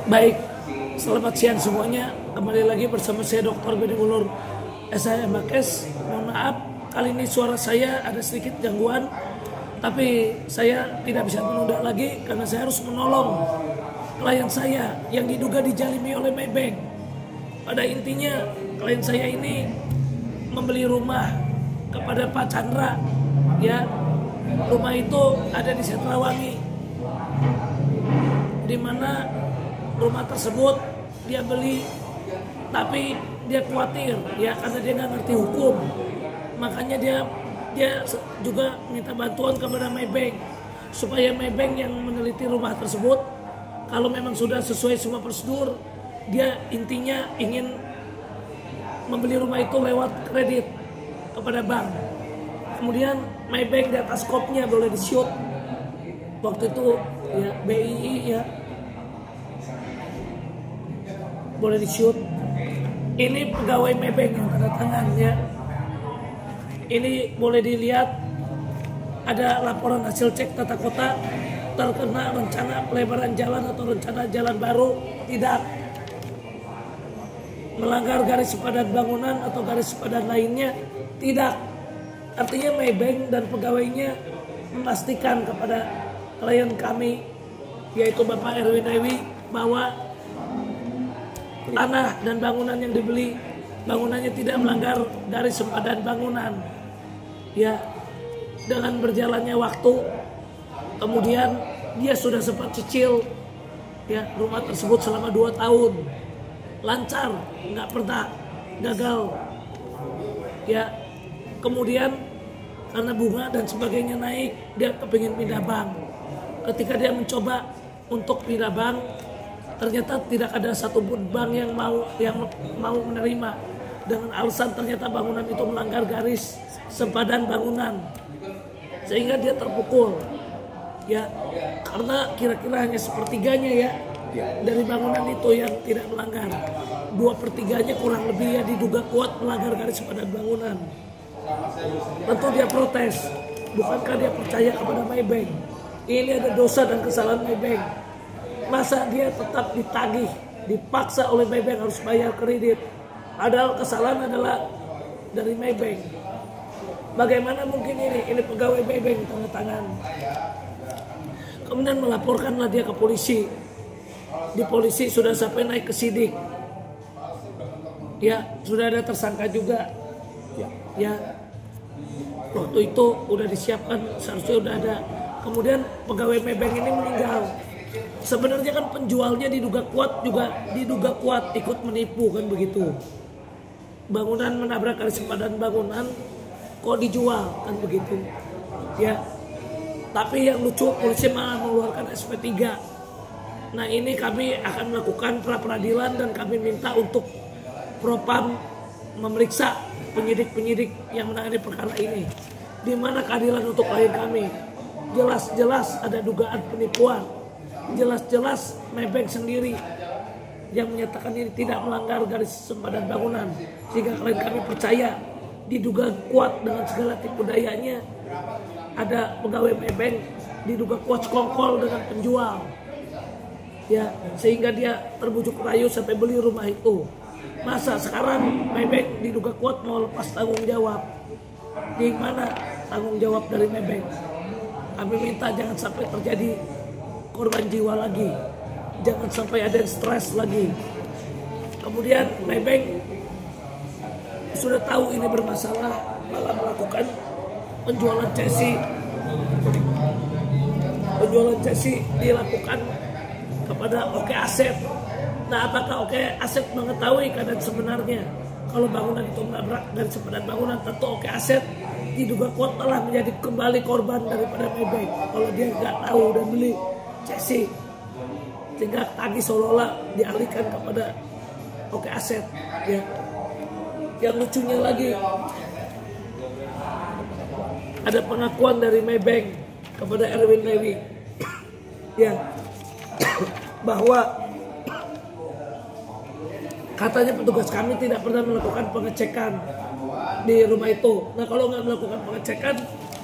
Baik, selamat siang semuanya. Kembali lagi bersama saya Dr. Beni Ulur SHM Bakes. Mohon maaf, kali ini suara saya ada sedikit gangguan, tapi saya tidak bisa menunda lagi karena saya harus menolong klien saya yang diduga dijalimi oleh Maybank. Pada intinya, klien saya ini membeli rumah kepada Pak Chandra, ya. Rumah itu ada di Setrawangi, di mana rumah tersebut dia beli, tapi dia khawatir ya karena dia nggak ngerti hukum, makanya dia juga minta bantuan kepada Maybank supaya Maybank yang meneliti rumah tersebut. Kalau memang sudah sesuai semua prosedur, dia intinya ingin membeli rumah itu lewat kredit kepada bank. Kemudian Maybank di atas skopnya boleh di-shoot waktu itu ya, BII ya boleh di-shoot. Ini pegawai Maybank yang tanda tangan ya. Ini boleh dilihat ada laporan hasil cek tata kota terkena rencana pelebaran jalan atau rencana jalan baru tidak melanggar garis padan bangunan atau garis padan lainnya tidak. Artinya Maybank dan pegawainya memastikan kepada klien kami yaitu Bapak Erwin Dewi bahwa tanah dan bangunan yang dibeli bangunannya tidak melanggar garis sempadan bangunan. Ya, dengan berjalannya waktu, kemudian dia sudah sempat cicil ya rumah tersebut selama 2 tahun, lancar, nggak pernah gagal. Ya, kemudian karena bunga dan sebagainya naik, dia kepingin pindah bank. Ketika dia mencoba untuk pindah bank, ternyata tidak ada satupun bank yang mau menerima dengan alasan ternyata bangunan itu melanggar garis sempadan bangunan, sehingga dia terpukul ya karena kira-kira hanya sepertiganya ya dari bangunan itu yang tidak melanggar, 2/3-nya kurang lebih ya diduga kuat melanggar garis sempadan bangunan. Tentu dia protes, bukankah dia percaya kepada Maybank? Ini ada dosa dan kesalahan Maybank. Masa dia tetap ditagih, dipaksa oleh Maybank harus bayar kredit, padahal kesalahan adalah dari Maybank. Bagaimana mungkin ini pegawai Maybank tanda tangan. Kemudian melaporkanlah dia ke polisi. Di polisi sudah sampai naik ke sidik. Ya, sudah ada tersangka juga. Ya, waktu itu udah disiapkan, seharusnya udah ada. Kemudian pegawai Maybank ini meninggal. Sebenarnya kan penjualnya diduga kuat ikut menipu kan begitu. Bangunan menabrak garis sempadan bangunan kok dijual kan begitu. Ya. Tapi yang lucu polisi malah mengeluarkan SP3. Nah, ini kami akan melakukan pra peradilan dan kami minta untuk Propam memeriksa penyidik-penyidik yang menangani perkara ini. Di mana keadilan untuk klien kami? Jelas-jelas ada dugaan penipuan. Jelas-jelas Maybank sendiri yang menyatakan ini tidak melanggar garis sempadan bangunan, sehingga klien kami percaya diduga kuat dengan segala tipu dayanya. Ada pegawai Maybank diduga kuat sekongkol dengan penjual, ya sehingga dia terbujuk rayu sampai beli rumah itu. Masa sekarang Maybank diduga kuat mau lepas tanggung jawab? Di mana tanggung jawab dari Maybank? Kami minta jangan sampai terjadi korban jiwa lagi, jangan sampai ada yang stres lagi. Kemudian Maybank sudah tahu ini bermasalah, malah melakukan penjualan chassis. Penjualan chassis dilakukan kepada Oke Aset. Nah, apakah Oke Aset mengetahui keadaan sebenarnya kalau bangunan itu menabrak garis sempadan bangunan? Tentu Oke Aset diduga kuat telah menjadi kembali korban daripada Maybank kalau dia nggak tahu dan beli chassis, sehingga tagih seolah-olah dialihkan kepada Oke Aset. Ya. Yang lucunya lagi, ada pengakuan dari Maybank kepada Erwin Dewi, ya, bahwa katanya petugas kami tidak pernah melakukan pengecekan di rumah itu. Nah, kalau nggak melakukan pengecekan,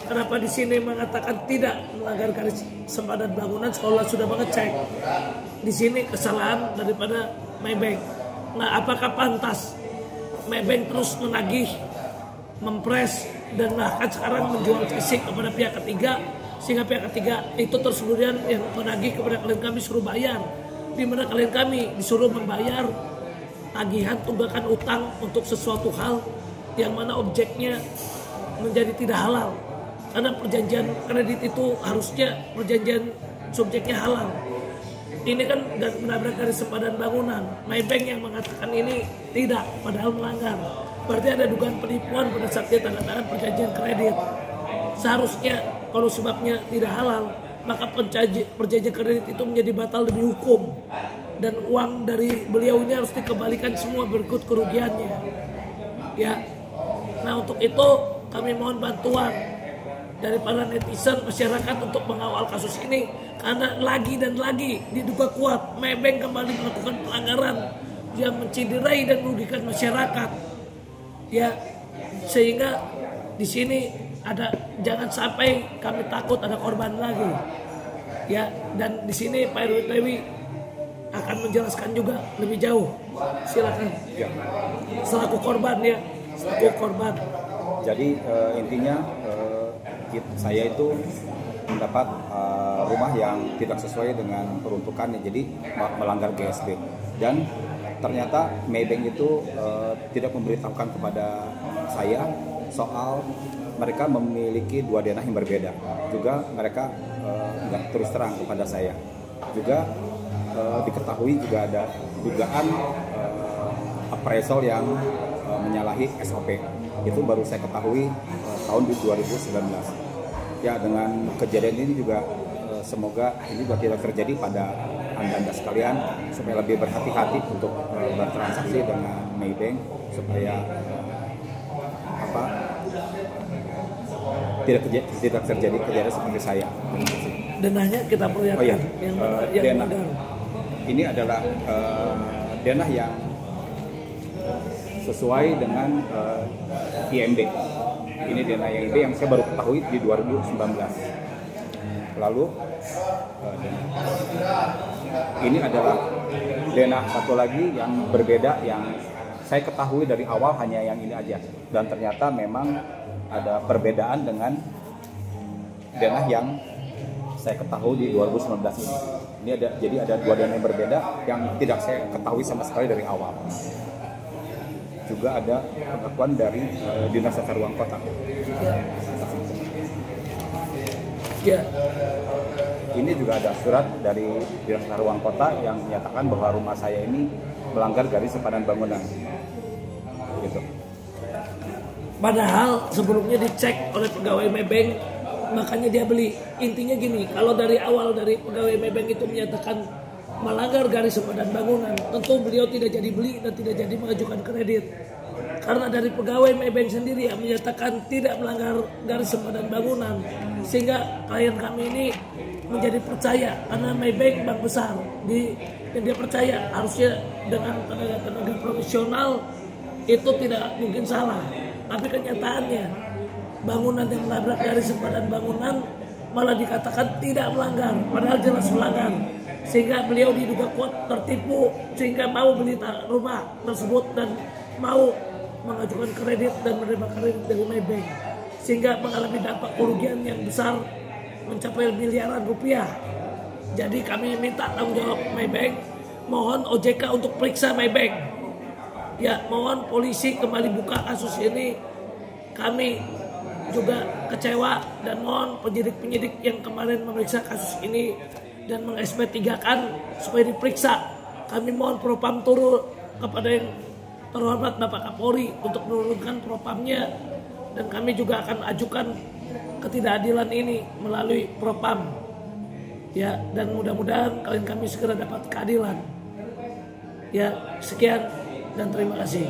Kenapa di sini mengatakan tidak melanggar garis sempadan bangunan sekolah sudah mengecek. Di sini kesalahan daripada Maybank. Nah, apakah pantas Maybank terus menagih, mempres, dan bahkan sekarang menjual casing kepada pihak ketiga, sehingga pihak ketiga itu terus kemudian yang menagih kepada klien kami suruh bayar, di mana klien kami disuruh membayar tagihan tunggakan utang untuk sesuatu hal yang mana objeknya menjadi tidak halal. Karena perjanjian kredit itu harusnya perjanjian subjeknya halal. Ini kan menabrak garis sempadan bangunan. Maybank yang mengatakan ini tidak, padahal melanggar. Berarti ada dugaan penipuan pada saat dia tanda tangan perjanjian kredit. Seharusnya kalau sebabnya tidak halal, maka perjanjian kredit itu menjadi batal demi hukum. Dan uang dari beliau ini harus dikembalikan semua berikut kerugiannya. Ya. Nah, untuk itu kami mohon bantuan dari para netizen masyarakat untuk mengawal kasus ini, karena lagi dan lagi diduga kuat Maybank kembali melakukan pelanggaran yang menciderai dan merugikan masyarakat. Ya, sehingga di sini ada, jangan sampai kami takut ada korban lagi. Ya, dan di sini Pak Dewi akan menjelaskan juga lebih jauh. Silakan. Ya. Selaku korban ya, selaku korban. Jadi intinya saya itu mendapat rumah yang tidak sesuai dengan peruntukannya, jadi melanggar GSB. Dan ternyata Maybank itu tidak memberitahukan kepada saya soal mereka memiliki dua denah yang berbeda. Juga mereka nggak terus terang kepada saya. Juga diketahui juga ada dugaan appraisal yang menyalahi SOP. Itu baru saya ketahui tahun 2019. Ya, dengan kejadian ini juga semoga ini juga tidak terjadi pada anda sekalian, supaya lebih berhati-hati untuk bertransaksi dengan Maybank, supaya tidak terjadi kejadian seperti saya. Denahnya kita perlihatkan. Oh iya, yang denah ini adalah denah yang sesuai dengan IMB. Ini denah IMB yang saya baru ketahui di 2019. Lalu ini adalah denah satu lagi yang berbeda yang saya ketahui dari awal hanya yang ini aja, dan ternyata memang ada perbedaan dengan denah yang saya ketahui di 2019 ini. Jadi ada dua denah yang berbeda yang tidak saya ketahui sama sekali dari awal. Juga ada pengakuan dari Dinas Tata Ruang Kota. Ya. Ini juga ada surat dari Dinas Tata Ruang Kota yang menyatakan bahwa rumah saya ini melanggar garis sempadan bangunan. Gitu. Padahal sebelumnya dicek oleh pegawai Maybank, makanya dia beli. Intinya gini, kalau dari awal dari pegawai Maybank itu menyatakan melanggar garis sempadan bangunan, tentu beliau tidak jadi beli dan tidak jadi mengajukan kredit. Karena dari pegawai Maybank sendiri yang menyatakan tidak melanggar garis sempadan bangunan, sehingga klien kami ini menjadi percaya, karena Maybank bank besar, yang dia percaya harusnya dengan tenaga profesional itu tidak mungkin salah. Tapi kenyataannya bangunan yang melanggar garis sempadan bangunan malah dikatakan tidak melanggar, padahal jelas melanggar. Sehingga beliau diduga kuat tertipu, sehingga mau beli rumah tersebut dan mau mengajukan kredit dan menerima kredit dari Maybank, sehingga mengalami dampak kerugian yang besar mencapai miliaran rupiah. Jadi kami minta tanggung jawab Maybank, mohon OJK untuk periksa Maybank. Ya, mohon polisi kembali buka kasus ini. Kami juga kecewa dan mohon penyidik-penyidik yang kemarin memeriksa kasus ini dan meng-SP3-kan supaya diperiksa. Kami mohon Propam turun kepada yang terhormat Bapak Kapolri untuk menurunkan Propamnya, dan kami juga akan ajukan ketidakadilan ini melalui Propam. Ya, dan mudah-mudahan kalian kami segera dapat keadilan. Ya, sekian dan terima kasih.